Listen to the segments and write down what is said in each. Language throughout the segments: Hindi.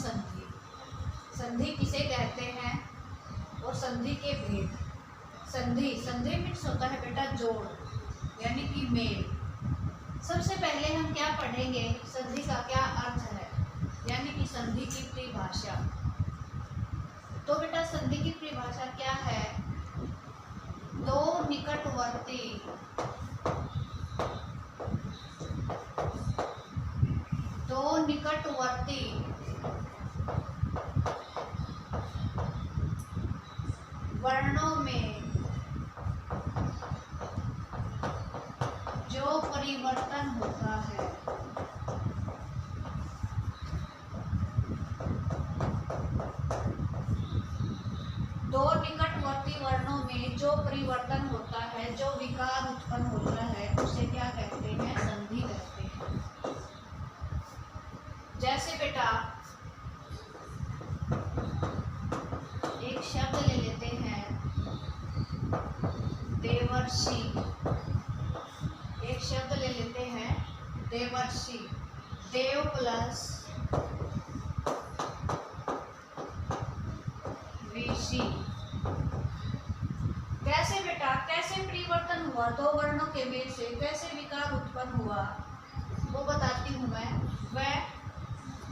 संधि। संधि किसे कहते हैं और संधि के भेद। संधि, संधि मीन्स होता है बेटा जोड़, यानी कि मेल। सबसे पहले हम क्या पढ़ेंगे, संधि का क्या अर्थ है, यानी कि संधि की परिभाषा। तो बेटा संधि की परिभाषा क्या है, दो निकटवर्ती वर्णों में जो परिवर्तन होता है, दो निकटवर्ती वर्णों में जो परिवर्तन होता है, जो विकार उत्पन्न होता है, उसे क्या कहते हैं, संधि कहते हैं। जैसे बेटा एक शब्द ले लेते हैं देवर्षि, एक शब्द ले लेते हैं देवर्षि। देव प्लस ऋषि। कैसे बेटा, कैसे परिवर्तन हुआ, दो वर्णों के मेल से कैसे विकार उत्पन्न हुआ, वो बताती हूँ मैं। वह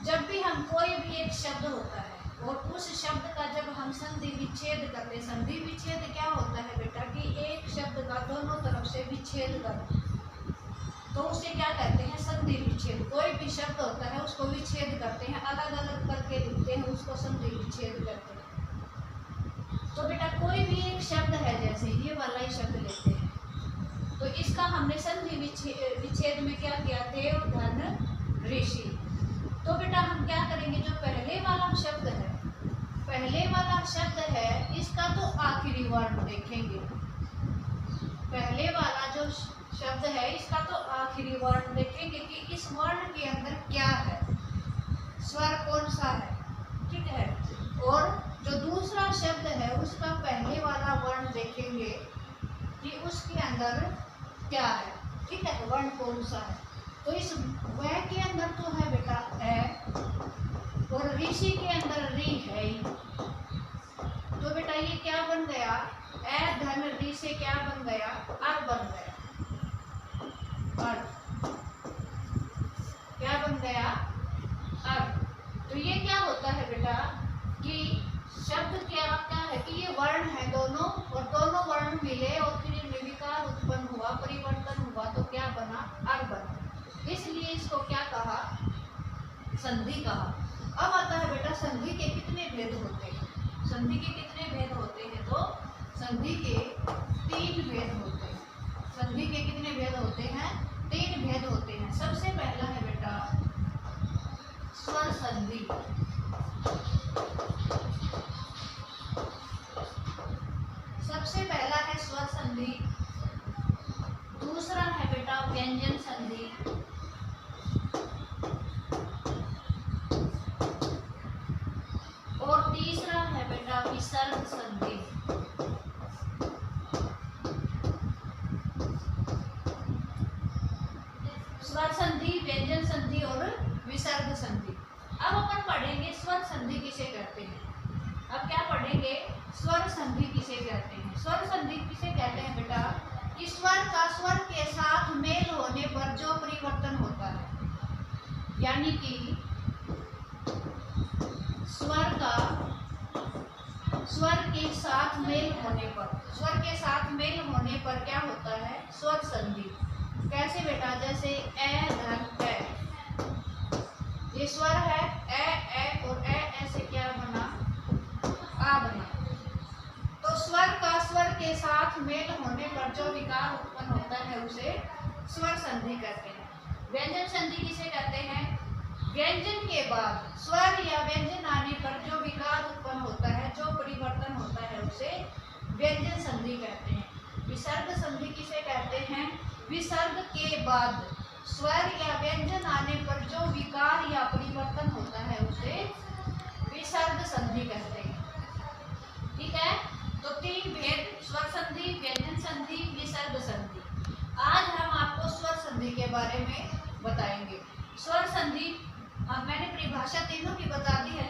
जब भी हम कोई भी एक शब्द होता है और उस शब्द का जब हम संधि विच्छेद करते हैं, संधि विच्छेद क्या होता है बेटा कि एक शब्द का दोनों तरफ से विच्छेद करना, तो उसे क्या कहते हैं, संधि विच्छेद। कोई भी शब्द होता है उसको विच्छेद करते हैं, अलग अलग करके लिखते हैं, उसको संधि विच्छेद करते हैं। तो बेटा कोई भी एक शब्द है, जैसे ये वाला ही शब्द लेते हैं, तो इसका हमने संधि विच्छेद में क्या किया, देव धन ऋषि। तो बेटा हम क्या करेंगे, जो पहले वाला शब्द है, पहले वाला शब्द है, इसका तो आखिरी वर्ण देखेंगे। पहले वाला जो शब्द है इसका तो आखिरी वर्ण देखेंगे कि इस वर्ण के अंदर क्या है, स्वर कौन सा है, ठीक है। और जो दूसरा शब्द है उसका पहले वाला वर्ण देखेंगे कि उसके अंदर क्या है, ठीक है, वर्ण कौन सा है। तो इस वह के अंदर तो है बेटा ए, और ऋषि के अंदर री है ही। तो बेटा ये क्या बन गया, ए धन री से क्या बन गया, अर बन गया। अर क्या बन गया, अर। तो ये क्या होता है बेटा कि शब्द क्या क्या है कि ये वर्ण है दोनों, और दोनों वर्ण मिले और फिर इनमें विकार उत्पन्न हुआ, परिवर्तन हुआ, तो क्या बना, अर बना। इसलिए इसको क्या कहा, संधि कहा। अब आता है बेटा संधि के कितने भेद होते हैं। संधि के कितने भेद होते हैं, तो संधि के 3 भेद होते हैं। संधि के कितने भेद होते हैं, 3 भेद होते हैं। सबसे पहला है बेटा स्वर संधि। सबसे पहला है स्वर संधि, दूसरा है बेटा व्यंजन संधि, और तीसरा है बेटा विसर्ग संधि। स्वर संधि, व्यंजन संधि और विसर्ग संधि। अब अपन पढ़ेंगे स्वर संधि किसे कहते हैं। अब क्या पढ़ेंगे, स्वर संधि किसे कहते हैं। स्वर संधि किसे कहते हैं बेटा कि स्वर का स्वर के साथ मेल होने पर जो परिवर्तन होता है, यानी कि स्वर का स्वर के साथ मेल होने पर, स्वर के साथ मेल होने पर क्या होता है, स्वर संधि। कैसे बेटा, जैसे ए धन ए, ये स्वर है ए और ए ऐसे क्या बना, आ बना। तो स्वर का स्वर के साथ मेल होने पर जो विकार उत्पन्न होता है उसे स्वर संधि कहते हैं। व्यंजन संधि किसे कहते हैं, व्यंजन के बाद स्वर या व्यंजन आने पर जो विकार उत्पन्न होता है, जो परिवर्तन होता है, उसे व्यंजन संधि कहते हैं। विसर्ग संधि किसे कहते हैं, विसर्ग के बाद स्वर या व्यंजन आने पर जो विकार या परिवर्तन होता है उसे विसर्ग संधि कहते हैं, ठीक है। तो 3 भेद, स्वर संधि, व्यंजन संधि, विसर्ग संधि। आज हम आपको स्वर संधि के बारे में बताएंगे। स्वर संधि मैंने परिभाषा तीनों की बता दी है,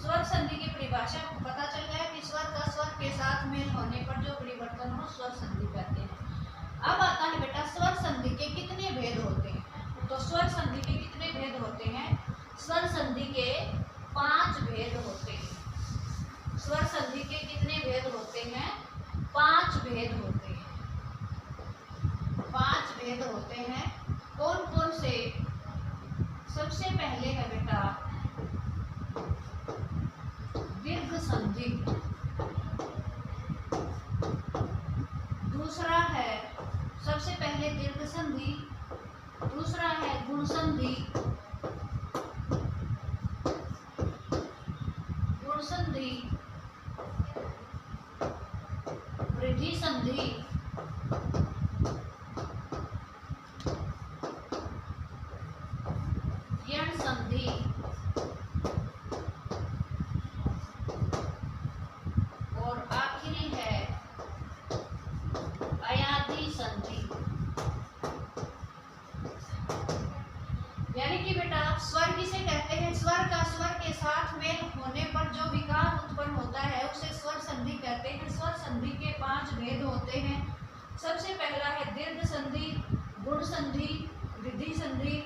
स्वर संधि की परिभाषा पता चल गया कि स्वर का स्वर के साथ मेल होने पर जो परिवर्तन हो स्वर संधि कहते हैं। अब आता है बेटा स्वर संधि के कितने भेद होते हैं। तो स्वर संधि के कितने भेद होते हैं? स्वर संधि के 5 भेद होते हैं। स्वर संधि के कितने भेद होते हैं? 5 भेद होते हैं। 5 भेद होते हैं। कौन कौन से? सबसे पहले है बेटा दीर्घ संधि, दूसरा है सबसे पहले दीर्घ संधि, दूसरा है गुण संधि, गुण संधि, वृद्धि संधि, यण संधि और आखिरी है अयादी संधि। यानी कि बेटा स्वर किसे कहते हैं? स्वर का स्वर के साथ मेल होने पर जो विकार उत्पन्न होता है उसे स्वर संधि कहते हैं। स्वर संधि के 5 भेद होते हैं। सबसे पहला है दीर्घ संधि, गुण संधि, वृद्धि संधि,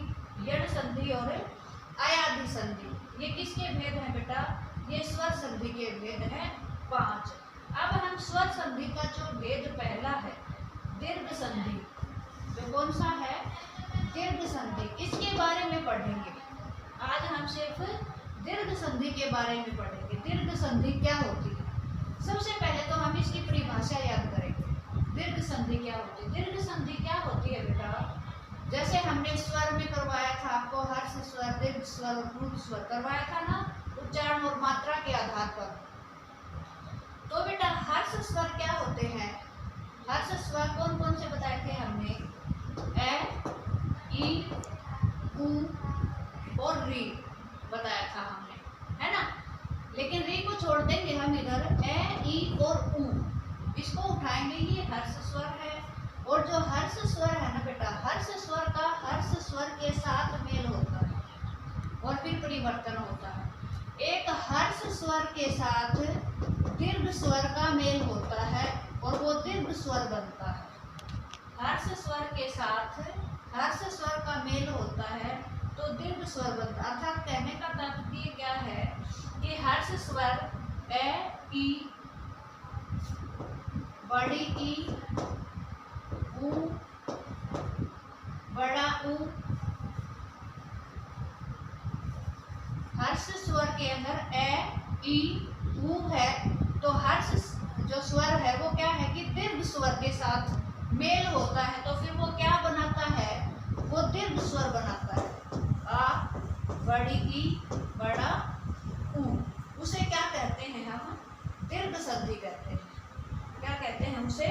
यण संधि और अयादी संधि। ये किसके भेद हैं बेटा? ये स्वर संधि के भेद हैं 5। अब हम स्वर संधि का जो भेद पहला है दीर्घ संधि, जो कौन सा है? दीर्घ संधि, इसके बारे में पढ़ेंगे। आज हम सिर्फ दीर्घ संधि के बारे में पढ़ेंगे। दीर्घ संधि क्या होती है? सबसे पहले तो हम इसकी परिभाषा याद करेंगे। दीर्घ संधि क्या होती है? दीर्घ संधि क्या होती है बेटा? जैसे हमने स्वर में करवाया था आपको हर्ष स्वर, दीर्घ स्वर और रूप स्वर करवाया था ना, उच्चारण और मात्रा के आधार पर। तो बेटा हर्ष स्वर क्या होते हैं? हर्ष स्वर कौन कौन से बताए थे हमने? ए, ई, उ और री बताया था हमने, है ना। लेकिन री को छोड़ देंगे हम इधर। ए, ई और उ इसको उठाएंगे, ये हर्ष स्वर है। और जो हर्ष स्वर है ना बेटा, हर्ष स्वर का हर्ष स्वर के साथ मेल होता है और फिर परिवर्तन होता है। एक हर्ष स्वर के साथ दीर्घ स्वर का मेल होता है और वो दीर्घ स्वर बनता है। हर्ष स्वर के साथ हर्ष स्वर का मेल होता है तो दीर्घ स्वर बनता है। अर्थात कहने का तात्पर्य क्या है कि हर्ष स्वर ए, ई, बड़ी ई, उ, बड़ा उ, हर्ष स्वर के अंदर ए, ई, उ है तो हर्ष जो स्वर है वो क्या है कि दीर्घ स्वर के साथ मेल होता है तो फिर वो क्या बनाता है? वो दीर्घ स्वर बनाता है। आ, बड़ी ई, बड़ा उ, उसे क्या कहते हैं हम? दीर्घ संधि कहते हैं। क्या कहते हैं उसे?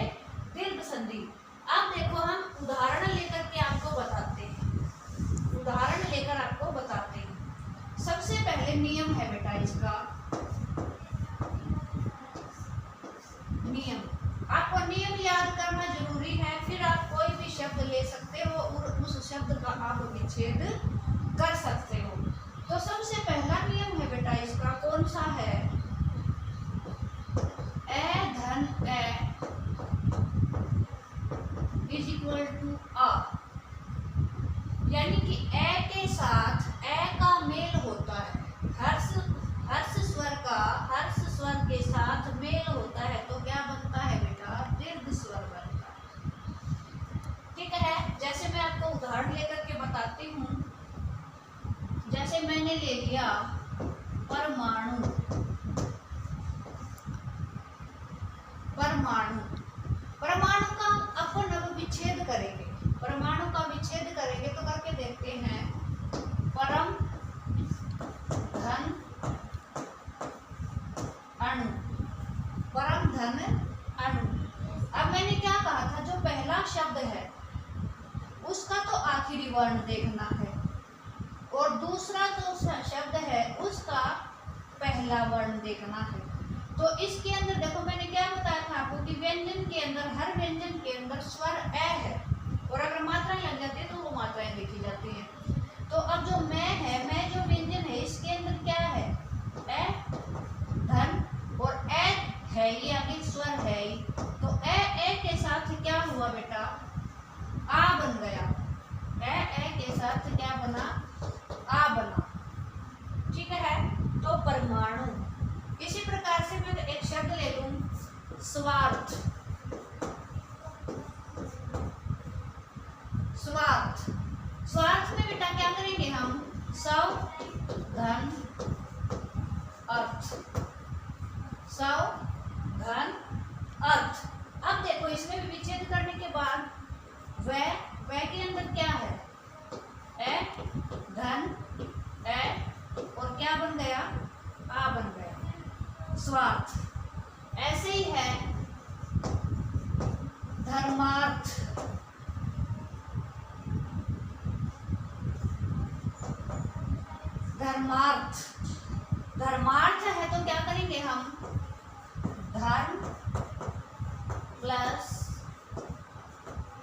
दीर्घ संधि। अब देखो हम उदाहरण लेकर के आपको बताते हैं। उदाहरण लेकर आपको बताते हैं। सबसे पहले नियम है बेटा इसका। नियम, आपको नियम याद करना जरूरी है, फिर आप कोई भी शब्द ले सकते हो और उस शब्द का आप विच्छेद कर सकते हो। तो सबसे पहला नियम है बेटा इसका, कौन सा है? ए धन ए इज इक्वल टू आ। यानी कि ए के साथ ए का मेल होता है। हर्ष स्वर का हर्ष स्वर के साथ मेल होता है तो क्या बनता है बेटा? दीर्घ स्वर बनता है। ठीक है, जैसे मैं आपको उदाहरण लेकर के बताती हूँ। जैसे मैंने ले लिया परमाणु। परमाणु परमाणु का अपन अब विच्छेद करेंगे। परमाणु का विच्छेद करेंगे तो करके देखते हैं। परम धन अणु, परम धन अणु। अब मैंने क्या कहा था? जो पहला शब्द है उसका तो आखिरी वर्ण देखना है और दूसरा जो शब्द है उसका पहला वर्ण देखना है। तो इसके अंदर देखो मैंने क्या बताया था आपको कि व्यंजन के अंदर, हर व्यंजन के अंदर स्वर ए है और अगर मात्राएं लग जाती है तो वो मात्राएं देखी जाती हैं। तो अब जो मैं है, मैं जो व्यंजन है इसके अंदर क्या है? ए स्वार्थ, स्वार्थ, स्वार्थ में बेटा क्या करेंगे हम, सव धन अर्थ, सव धन अर्थ। अब देखो इसमें भी विच्छेद करने के बाद वह के अंदर क्या है, ए धन ए और क्या बन गया, आ बन गया, स्वार्थ। ऐसे ही है धर्मार्थ, धर्मार्थ, धर्मार्थ है तो क्या करेंगे हम, धर्म प्लस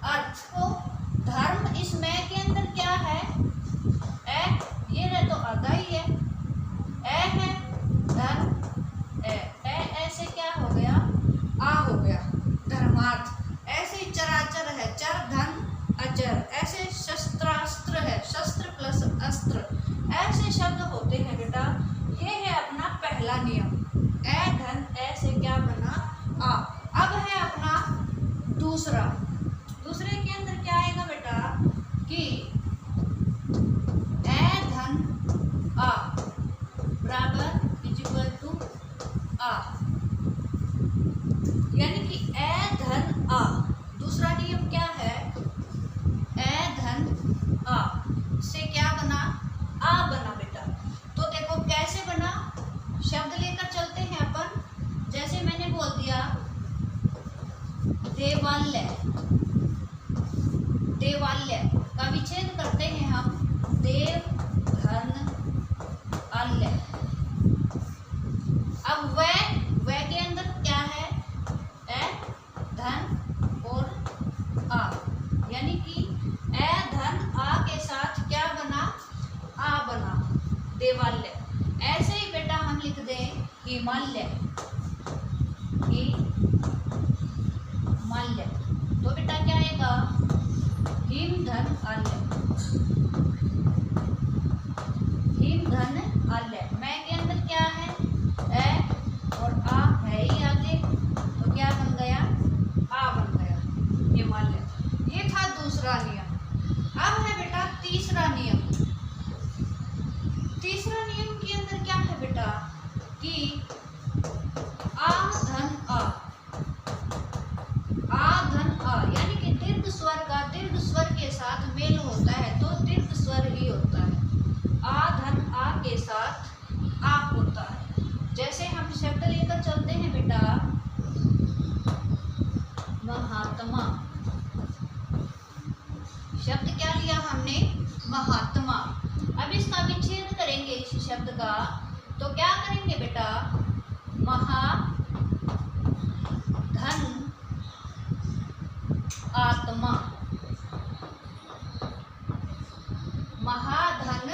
अर्थ को, धर्म इसमें के अंदर क्या है, ए, ये रहे तो आधा ही है, ए है धर्म ए, ऐसे क्या हो गया, आ हो गया, धर्मार्थ। ऐसे ही चराचर है, चर धन अचर, ऐसे शस्त्रास्त्र है, शस्त्र प्लस अस्त्र, ऐसे शब्द होते हैं बेटा। ये है अपना पहला नियम, ए धन ए से क्या बना, आ। अब है अपना दूसरा, दूसरे के अंदर क्या आएगा बेटा कि ए धन आ बराबर इक्वल टू आ, यानी कि ए धन आ। दूसरा नियम क्या है, ए धन आ से क्या बना, आ बना बेटा। तो देखो कैसे बना, शब्द लेकर चलते हैं अपन। जैसे मैंने बोल दिया देवालय, देवालय का विच्छेद करते हैं हम, देव धन आलय। अब वह के अंदर क्या है, ए धन और आ, यानी कि ए धन आ के साथ क्या बना, आ बना, देवालय। ऐसे ही बेटा हम लिख दें हिमालय, हिमालय, तो बेटा क्या आएगा, हिम धन आलय, हिम धन आलय। मैं के अंदर क्या है, ए और आ है ही आगे, तो क्या बन गया, आ बन गया, हिमालय। ये था दूसरा नियम। अब है बेटा तीसरा नियम। तीसरा नियम के अंदर क्या है बेटा कि आ धन आ, आ धन आ, यानी कि दीर्घ स्वर का दीर्घ स्वर के साथ मेल होता है तो दीर्घ स्वर ही होता है। आ धन आ के साथ आ होता है। जैसे हम शब्द लेकर चलते हैं बेटा, महात्मा, शब्द क्या लिया हमने, महात्मा। अब इसका विच्छेद करेंगे इस शब्द का, तो क्या करेंगे बेटा, महा धन आत्मा, महाधन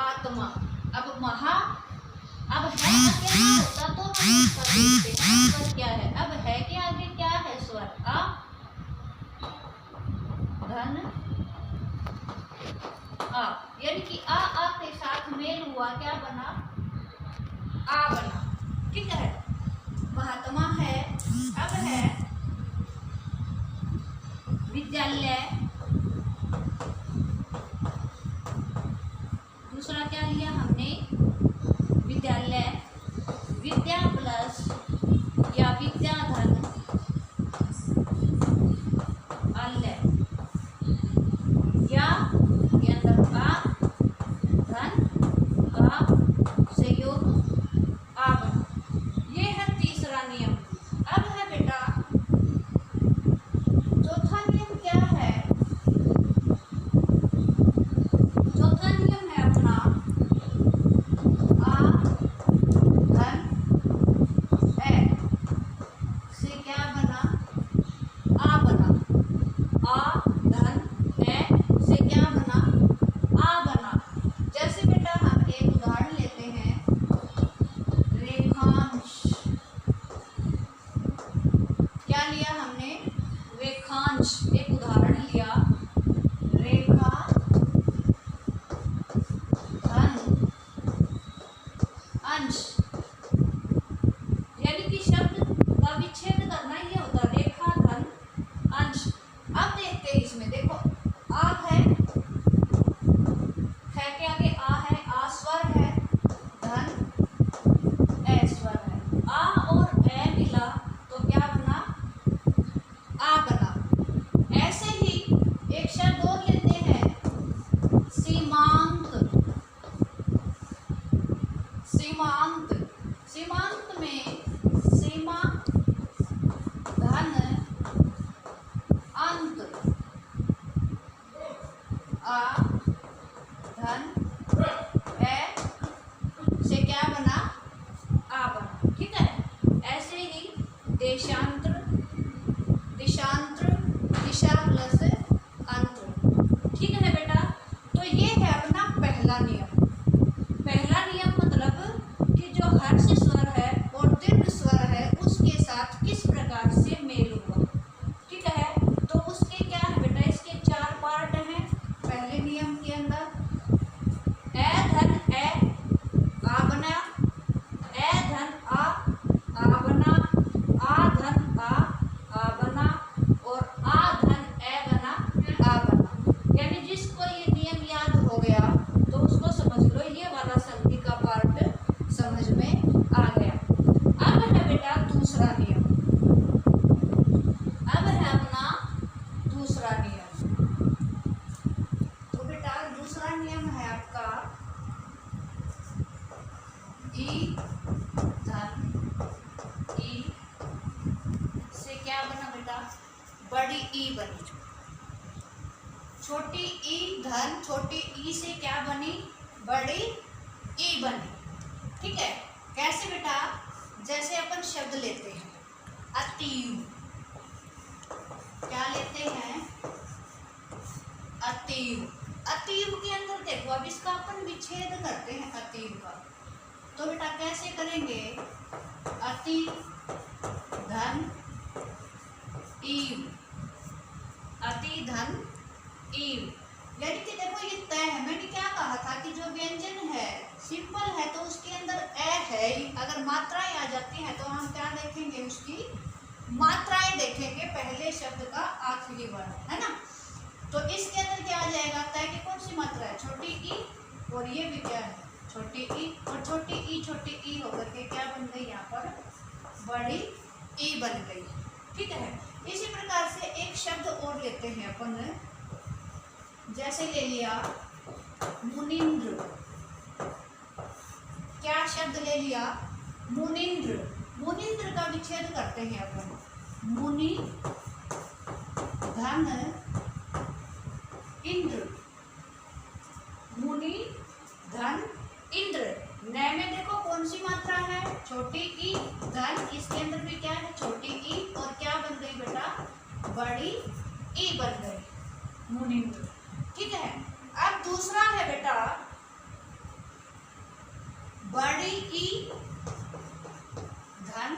आत्मा। अब महा, अब है आगे होता तो हम कर देते हैं, स्वर क्या है, अब है के आगे क्या है, स्वर आ, धन आ, यानी कि आ के साथ मेल हुआ, क्या बना, आ बना। ठीक है, महात्मा है। अब है विद्यालय, दूसरा क्या लिया हमने, विद्यालय, विद्या प्लस या विद्याधन आलय, या के अंदर का धन का संयोग आ बना। ये है तीसरा नियम। अब है बेटा चौथा नियम, क्या है, चौथा नियम है अपना आ धन ए से क्या बना, आ बना, आ धन ए से क्या बना, आ बना। जैसे बेटा हम एक उदाहरण सीमांत, सीमांत में सीमा धन अंत आ धन ए से क्या बना, आ बना। ठीक है, ऐसे ही देशांतर, दिशांतर, दिशा प्लस अंतर। ठीक है बेटा, तो ये है अपना पहला नियम। पहला नियम मतलब कि जो हर्ष स्वर है और दीर्घ स्वर है उसके साथ किस प्रकार से मेल हुआ। ठीक है, तो उसके क्या है बेटा, इसके 4 पार्ट हैं। पहले नियम के अंदर ए धन ए आ बना, ए धन आ बना, आ धन आ बना, और आ धन ए बना, आ बना। यानी जिसको ये नियम याद हो गया तो उसको समझ लो ये वाला संधि का पार्ट समझ में आ गया। अब है बेटा दूसरा नियम, अब है अपना दूसरा नियम। तो बेटा दूसरा नियम है आपका ई धन ई से क्या बना बेटा, बड़ी ई बनी। छोटी ई धन छोटी ई से क्या बनी, बड़ी ई बनी। ठीक है, कैसे बेटा, जैसे अपन शब्द लेते हैं अतीव, क्या लेते हैं, अतीव। अतीव के अंदर देखो, अब इसका अपन विच्छेद करते हैं अतीव का, तो बेटा कैसे करेंगे, अति धन ईव, अति धन ईव। यानी कि देखो ये तय है, मैंने क्या कहा था कि जो व्यंजन है सिंपल है तो उसके अंदर ए है, अगर मात्राएं आ जाती हैं तो हम क्या देखेंगे, उसकी मात्राएं देखेंगे, पहले शब्द का आखिरी वर्ण, है ना। तो इसके अंदर क्या आ जाएगा, तय की कौन सी मात्रा है, छोटी ई, और ये भी क्या है, छोटी ई, और छोटी ई होकर के क्या बन गई, यहाँ पर बड़ी ई बन गई। ठीक है, इसी प्रकार से एक शब्द और लेते हैं अपन, जैसे ले लिया मुनिंद्र। क्या शब्द ले लिया, मुनिंद्र। मुनिंद्र का विच्छेद करते हैं अपन, मुनि धन इंद्र, मुनि धन इंद्र। नए में देखो कौन सी मात्रा है, छोटी ई धन, इसके अंदर भी क्या है, छोटी ई, और क्या बन गई बेटा, बड़ी ई बन गई, मुनिंद्र। ठीक है, अब दूसरा है बेटा बड़ी ई धन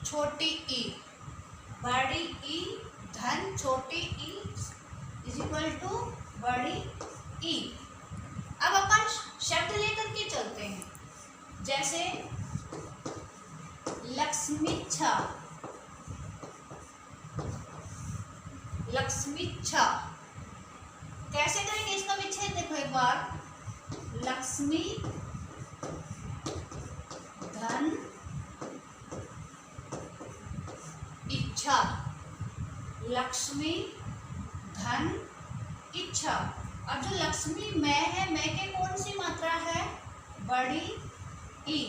छोटी ई, बड़ी ई धन छोटी ई इज इक्वल टू बड़ी ई। अब अपन शब्द लेकर के चलते हैं, जैसे लक्ष्मीच्छा, लक्ष्मीच्छा कैसे करेंगे इसका विच्छेद, देखो एक बार, लक्ष्मी धन इच्छा, लक्ष्मी धन इच्छा। अब जो लक्ष्मी मैं है, मैं के कौन सी मात्रा है, बड़ी ई,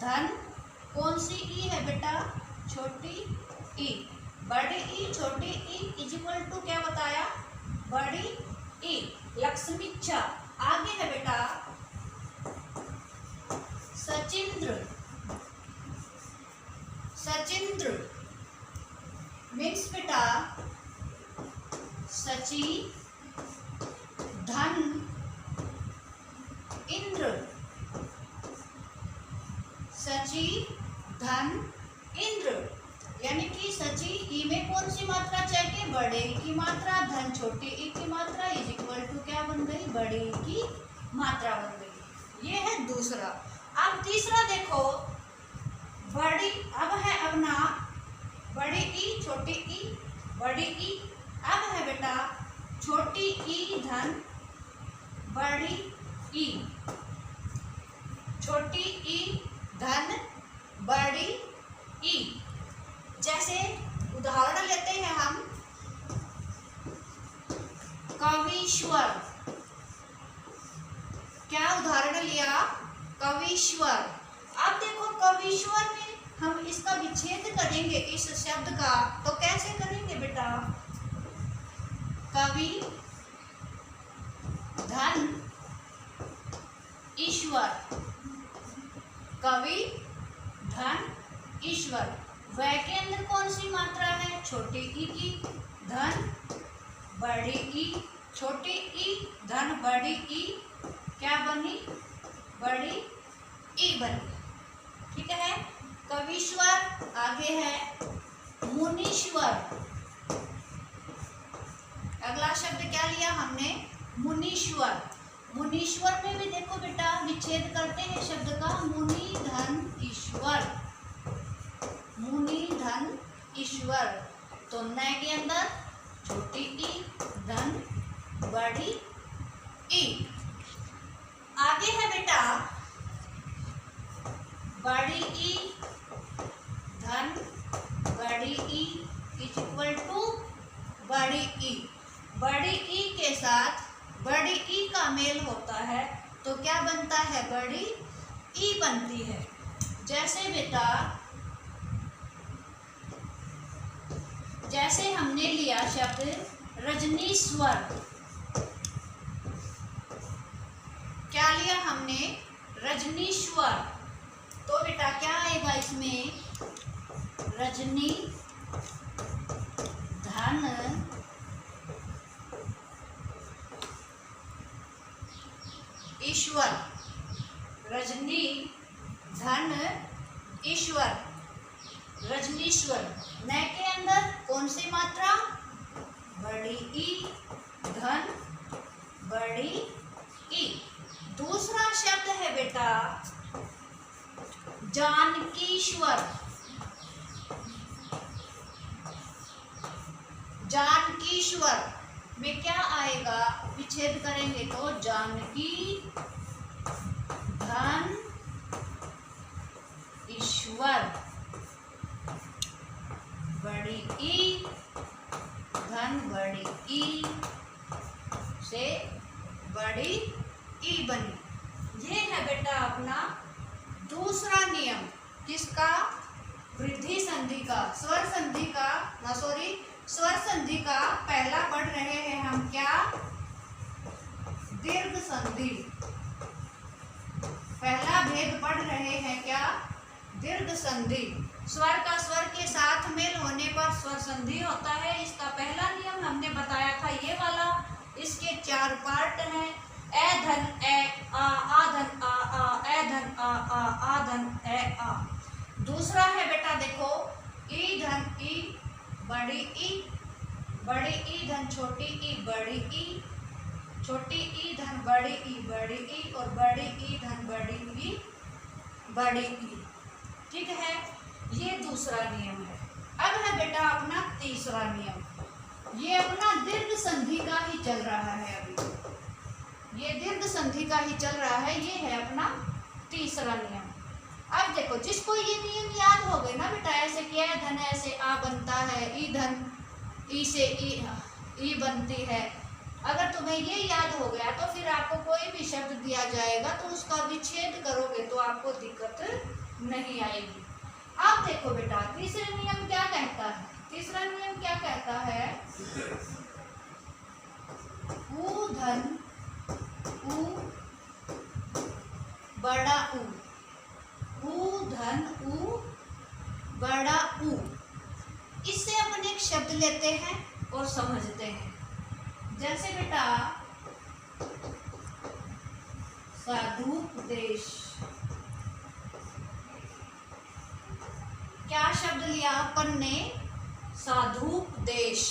धन कौन सी ई है बेटा, छोटी ई, बड़ी ई छोटी ई इज इक्वल टू क्या बताया, बड़ी ई, लक्ष्मीच्छा। आगे है बेटा सचिंद्र, सचिंद्र मीन्स बेटा सची धन इंद्र, सची धन इंद्र। यानी कि सची ई में कौन सी मात्रा चाहिए, बड़े ई की मात्रा, धन छोटी ई की मात्रा इज इक्वल टू क्या बन गई, बड़े ई की मात्रा बन गई। ये है दूसरा। अब तीसरा देखो, बड़ी, अब है अपना बड़ी ई छोटी ई, बड़ी ई, अब है बेटा छोटी ई धन बड़ी ई, छोटी ई धन बड़ी ई। जैसे उदाहरण लेते हैं हम, कवीश्वर, क्या उदाहरण लिया? कवीश्वर। अब देखो कवीश्वर में हम इसका विच्छेद करेंगे इस शब्द का, तो कैसे करेंगे बेटा? कवि धन ईश्वर, कवि धन ईश्वर। वह के अंदर कौन सी मात्रा है? छोटी ई की, धन बड़ी ई, छोटी ई धन बड़ी ई, क्या बनी? बड़ी ई बनी। ठीक है, कवीश्वर। आगे है मुनीश्वर। अगला शब्द क्या लिया हमने? मुनीश्वर। मुनीश्वर में भी देखो बेटा विच्छेद करते हैं शब्द का, मुनि धन ईश्वर, मुनि धन ईश्वर। तो न के अंदर छोटी ई धन बड़ी ई। आगे है बेटा बड़ी ई धन बड़ी ई इज इक्वल टू बड़ी ई। बड़ी ई के साथ बड़ी ई का मेल होता है तो क्या बनता है? बड़ी ई बनती है। जैसे बेटा जैसे हमने लिया शब्द रजनीश्वर, क्या लिया हमने? रजनीश्वर। तो बेटा क्या आएगा इसमें? रजनी धन ईश्वर, रजनी धन ईश्वर, रजनीश्वर। न के अंदर कौन सी मात्रा? बड़ी ई धन बड़ी ई। दूसरा शब्द है बेटा जानकीश्वर। जानकीश्वर में क्या आएगा? विच्छेद करेंगे तो जानकी धन ईश्वर, बड़ी ई धन बड़ी ई से बड़ी ई बनी। ये है बेटा अपना दूसरा नियम। किसका? वृद्धि संधि का, स्वर संधि का, स्वर संधि का पहला पढ़ रहे हैं हम क्या? दीर्घ संधि। पहला भेद पढ़ रहे हैं क्या? दीर्घ संधि। स्वर का स्वर के साथ मेल होने पर स्वर संधि होता है। इसका पहला नियम हमने बताया था ये वाला। इसके 4 पार्ट हैं। ए धन ए आ धन आ, ए धन आ धन ए आ। दूसरा है बेटा देखो ई धन ई बड़ी ई, बड़ी ई धन छोटी ई बड़ी ई, छोटी ई धन बड़ी ई और बड़ी ई धन बड़ी ई। ठीक है, ये दूसरा नियम है। अब है बेटा अपना तीसरा नियम। ये अपना दीर्घ संधि का ही चल रहा है अभी, ये दीर्घ संधि का ही चल रहा है। ये है अपना तीसरा नियम। अब देखो जिसको ये नियम याद हो गए ना बेटा, ऐसे किया है धन ऐसे आ बनता है, ई धन ई से ई बनती है। अगर तुम्हें ये याद हो गया तो फिर आपको कोई भी शब्द दिया जाएगा तो उसका विच्छेद करोगे तो आपको दिक्कत नहीं आएगी। अब देखो बेटा तीसरा नियम क्या कहता है? तीसरा नियम क्या कहता है? ऊ धन ऊ बड़ा ऊ, ऊ धन ऊ बड़ा ऊ। इससे अपन एक शब्द लेते हैं और समझते हैं। जैसे बेटा साधुपदेश, क्या शब्द लिया अपन ने? साधुपदेश।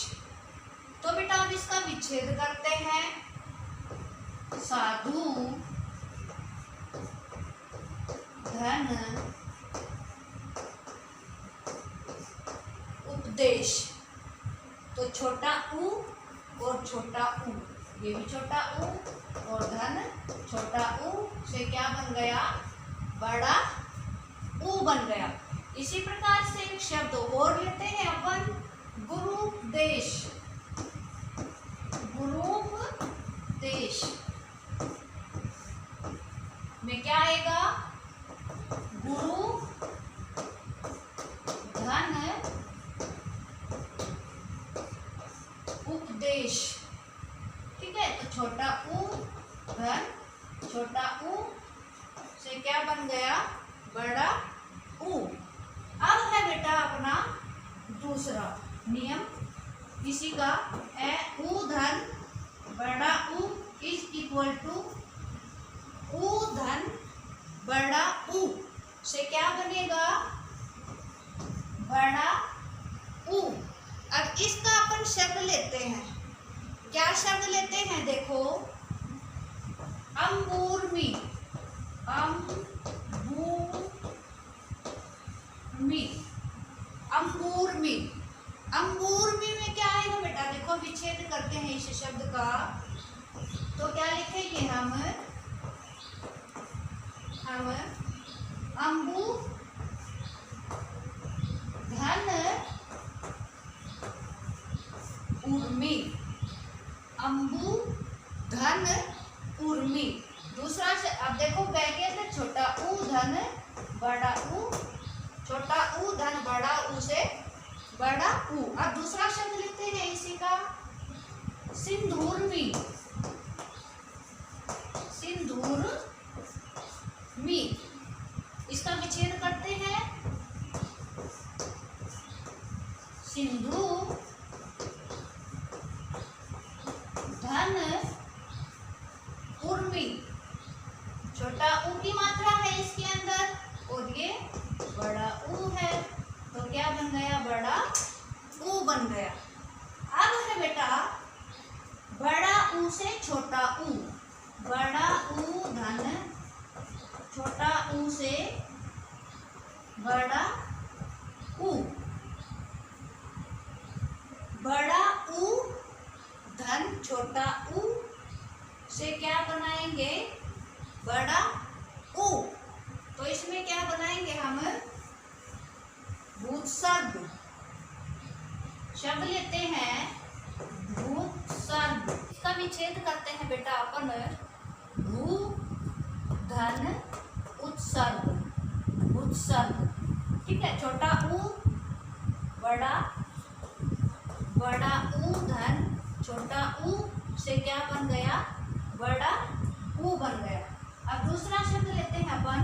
तो बेटा अब इसका विच्छेद करते हैं। साधु धन उपदेश। तो छोटा ऊ और छोटा ऊ, ये भी छोटा ऊ और धन छोटा ऊ से क्या बन गया? बड़ा ऊ बन गया। इसी प्रकार से एक शब्द और लेते हैं अपन, गुरुपदेश। गुरुपदेश, में क्या आएगा? गुरु धन उपदेश। ठीक है, तो छोटा ऊ धन छोटा ऊ से क्या बन गया? बड़ा ऊ। अब है बेटा अपना दूसरा नियम इसी का, ए ऊ धन बड़ा ऊ इज इक्वल टू ऊ धन बड़ा ऊ से क्या बनेगा? बड़ा ऊ। अब इसका अपन शब्द लेते हैं। क्या शब्द लेते हैं? देखो, अंगूरमी अंगूरमी अंगूरमी में क्या आएगा बेटा? देखो, विच्छेद करते हैं इस शब्द का, तो क्या लिखेंगे हम अंबु धन उर्मी। अंबु धन उर्मी। दूसरा से अब देखो, बैगे में छोटा ऊ धन बड़ा ऊ, छोटा ऊ धन बड़ा ऊ से बड़ा ऊ। अब दूसरा शब्द लिखते हैं इसी का, सिंदूरमी सिंदूरमी। इसका विच्छेद करते हैं, सिंधु धन उर्मी। छोटा ऊ की मात्रा है इसके अंदर और ये बड़ा ऊ है, तो क्या बन गया? बड़ा ऊ बन गया। अब है बेटा बड़ा ऊ से छोटा ऊ, बड़ा ऊ धन छोटा ऊ से बड़ा ऊ, बड़ा ऊ धन छोटा ऊ से क्या बनाएंगे? बड़ा ऊ। तो इसमें क्या बनाएंगे हम? भूतसर्ग शब्द लेते हैं, भूतसर्ग। इसका विच्छेद करते हैं बेटा अपन, भू धन उत्सर्ग उत्सर्ग। ठीक है, छोटा ऊ बड़ा ऊ धन छोटा ऊ से क्या बन गया? बड़ा ऊ बन गया। अब दूसरा शब्द लेते हैं अपन,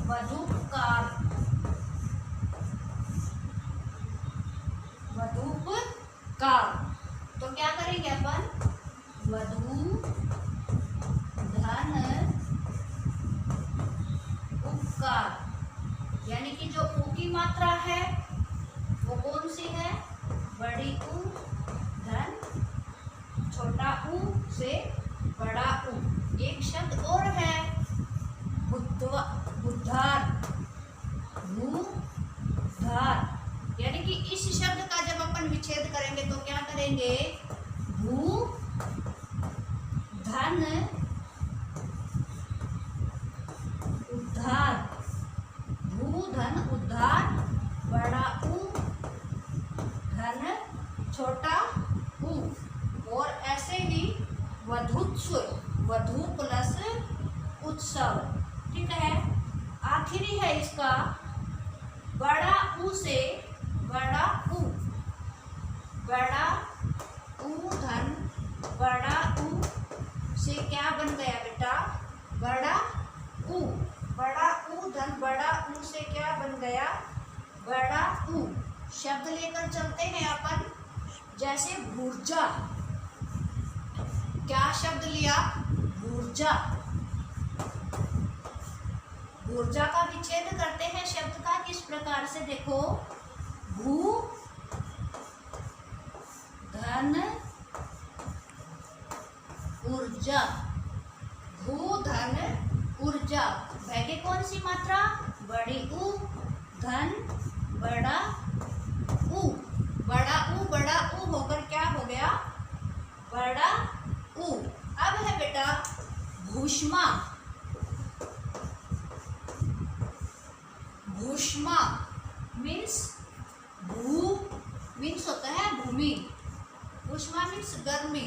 वधूपकार वधूपकार। तो क्या करेंगे अपन? वधू धन उपकार, यानी कि जो ऊ की मात्रा है वो कौन सी है? बड़ी ऊ धन छोटा ऊ से बड़ा ऊ। एक शब्द और है, बुद्धार भूधार, यानी कि इस शब्द का जब अपन विच्छेद करेंगे तो क्या करेंगे? भू धन उद्धार, भू धन उद्धार बड़ा ऊ धन छोटा ऊ। और ऐसे ही वधुत्व, वधु प्लस उत्सव। ठीक है, आखिरी है इसका, बड़ा ऊ से बड़ा ऊ, बड़ा ऊ धन बड़ा ऊ से क्या बन गया बेटा? बड़ा ऊ। बड़ा ऊ धन बड़ा ऊ से क्या बन गया? बड़ा ऊ। शब्द लेकर चलते हैं अपन, जैसे भूर्जा। क्या शब्द लिया? भूर्जा। भूर्जा का विच्छेद करते हैं शब्द का किस प्रकार से? देखो, भू धन ऊर्जा, भू धन ऊर्जा। बैगे कौन सी मात्रा? बड़ी ऊ धन बड़ा ऊ, बड़ा ऊ होकर क्या हो गया? बड़ा ऊ। अब है बेटा भूष्मा। भूष्मा मीन्स भू मीन्स होता है भूमि, भूष्मा मीन्स गर्मी,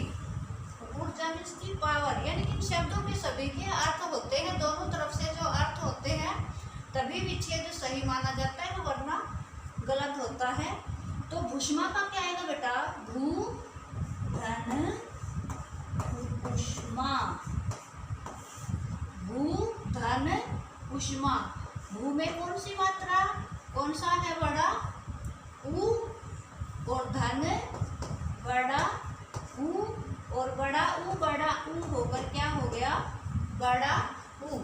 ऊर्जा मीन्स की पावर। यानी कि इन शब्दों के सभी के तभी विच्छेद सही माना जाता है, वरना गलत होता है। तो भूष्मा का क्या आएगा बेटा? भू धन उष्मा। भू धन उष्मा। भू में कौन सी मात्रा, कौन सा है बड़ा? ऊ। और धन बड़ा ऊ, और बड़ा ऊ होकर क्या हो गया? बड़ा ऊ।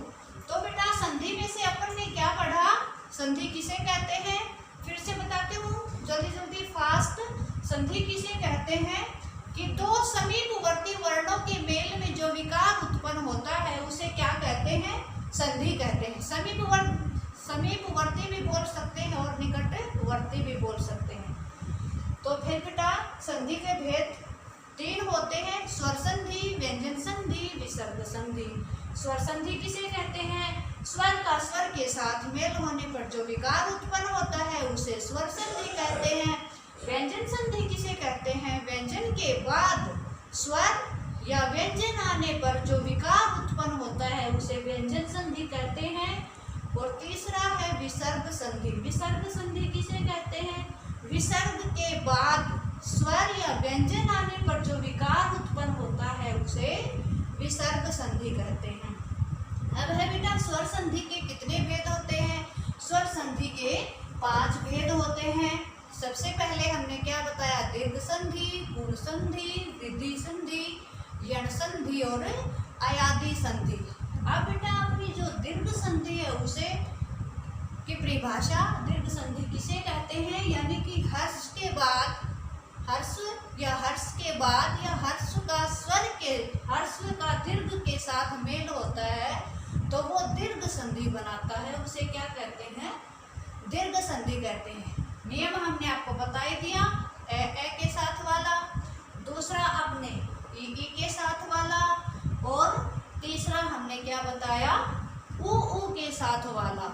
तो बेटा संधि में से अपन ने क्या पढ़ा? संधि किसे कहते हैं? फिर से बताती हूँ जल्दी जल्दी फास्ट। संधि किसे कहते हैं? कि दो समीपवर्ती वर्णों के मेल में जो विकार उत्पन्न होता है उसे क्या कहते हैं? संधि कहते हैं। समीपवर्ती भी बोल सकते हैं और निकटवर्ती भी बोल सकते हैं। तो फिर बेटा संधि के भेद 3 होते हैं: स्वर संधि, व्यंजन संधि, विसर्ग संधि। स्वर संधि किसे कहते हैं? स्वर का स्वर के साथ मेल होने पर जो विकार उत्पन्न होता है उसे स्वर संधि कहते हैं। व्यंजन संधि किसे कहते हैं? व्यंजन के बाद स्वर या व्यंजन आने पर जो विकार उत्पन्न होता है उसे व्यंजन संधि कहते हैं। और तीसरा है विसर्ग संधि। विसर्ग संधि किसे कहते हैं? विसर्ग के बाद स्वर या व्यंजन आने पर जो विकार उत्पन्न होता है उसे विसर्ग संधि कहते हैं। अब है बेटा स्वर संधि के कितने भेद होते हैं? स्वर संधि के 5 भेद होते हैं। सबसे पहले हमने क्या बताया? दीर्घ संधि, गुण संधि, वृद्धि संधि, यण संधि और अयादि संधि। अब बेटा अपनी जो दीर्घ संधि है उसे की परिभाषा, दीर्घ संधि किसे कहते हैं? यानी कि हर्ष के बाद, हर्ष के बाद या हर्ष का स्वर के, हर्ष का दीर्घ के साथ मेल होता है तो वो दीर्घ संधि बनाता है, उसे क्या कहते हैं? दीर्घ संधि कहते हैं। नियम हमने आपको बता ही दिया, ए के साथ वाला, दूसरा अपने ई के साथ वाला, और तीसरा हमने क्या बताया? ऊ के साथ वाला।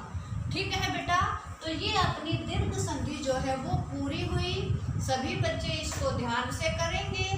ठीक है बेटा, तो ये अपनी दीर्घ संधि जो है वो पूरी हुई। सभी बच्चे इसको ध्यान से करेंगे